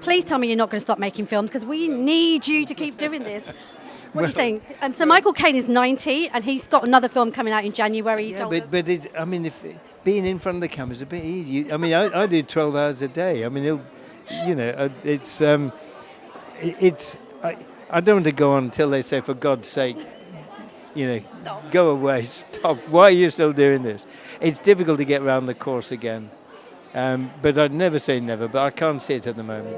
Please tell me you're not going to stop making films, because we need you to keep doing this. What are you saying? So Michael Caine is 90 and he's got another film coming out in January. If being in front of the camera is a bit easy. I mean, I do 12 hours a day. I mean, I don't want to go on until they say, for God's sake, Stop. go away, stop. Why are you still doing this? It's difficult to get around the course again. But I'd never say never, but I can't see it at the moment.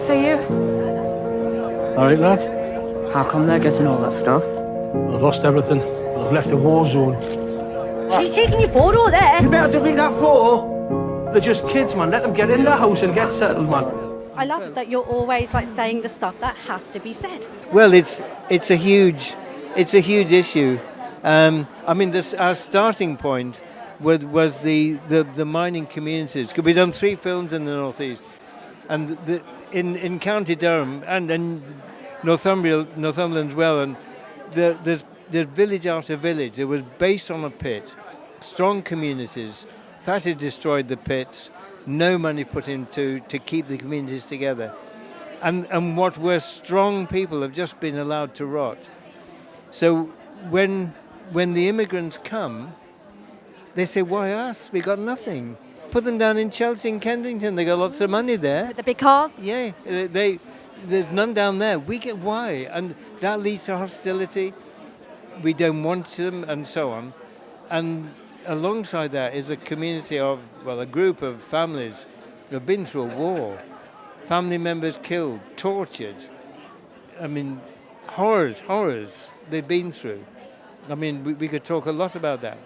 For you. All right, lads. How come they're getting all that stuff? They've lost everything. They've left a war zone. She's taking your photo there. You better delete that photo. They're just kids, man. Let them get in the house and get settled, man. I love that you're always saying the stuff that has to be said. Well, it's a huge issue. Our starting point was the mining communities. Because we've done 3 films in the Northeast, and in County Durham and Northumberland as well, and there's village after village. It was based on a pit, strong communities. Thatcher destroyed the pits, no money put into to keep the communities together, and what were strong people have just been allowed to rot. So when the immigrants come, they say, why us? We got nothing. Put them down in Chelsea and Kensington. They got lots of money there. With the big cars? Yeah, there's none down there. We get why? And that leads to hostility. We don't want them, and so on. And alongside that is a community of, a group of families who have been through a war. Family members killed, tortured. I mean, horrors they've been through. I mean, we could talk a lot about that.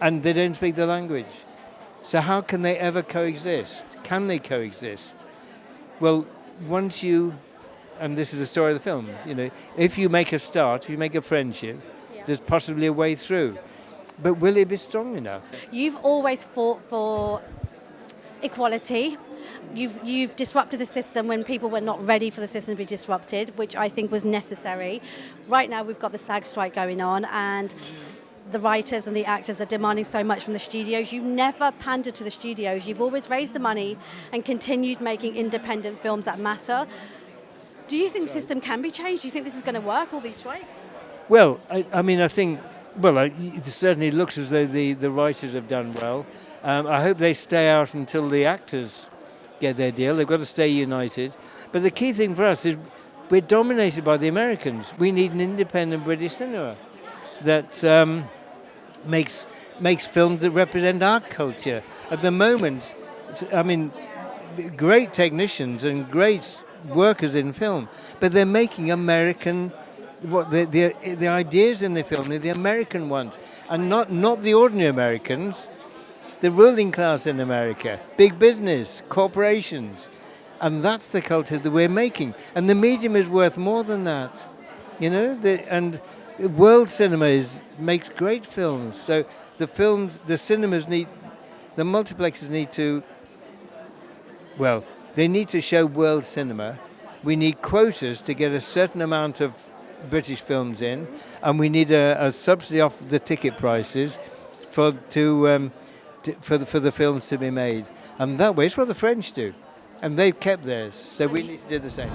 And they don't speak the language. So how can they ever coexist? Can they coexist? Well, once you, and this is the story of the film, if you make a start, if you make a friendship, there's possibly a way through. But will it be strong enough? You've always fought for equality. You've disrupted the system when people were not ready for the system to be disrupted, which I think was necessary. Right now we've got the SAG strike going on, and the writers and the actors are demanding so much from the studios. You've never pandered to the studios. You've always raised the money and continued making independent films that matter. Do you think the system can be changed? Do you think this is going to work, all these strikes? Well, I think it certainly looks as though the writers have done well. I hope they stay out until the actors get their deal. They've got to stay united. But the key thing for us is we're dominated by the Americans. We need an independent British cinema that makes films that represent our culture. At the moment, great technicians and great workers in film, but they're making American. The ideas in the film are the American ones, and not the ordinary Americans, the ruling class in America, big business, corporations, and that's the culture that we're making. And the medium is worth more than that, and world cinema makes great films. So the multiplexes need to, they need to show world cinema. We need quotas to get a certain amount of British films in, and we need a subsidy off the ticket prices for the films to be made. And that way, it's what the French do, and they've kept theirs. So we need to do the same.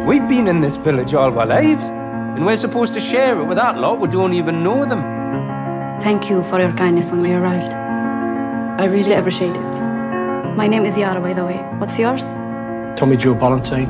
We've been in this village all our lives, and we're supposed to share it with that lot who don't even know them. Thank you for your kindness when we arrived. I really appreciate it. My name is Yara, by the way. What's yours? Tommy Joe Ballantyne.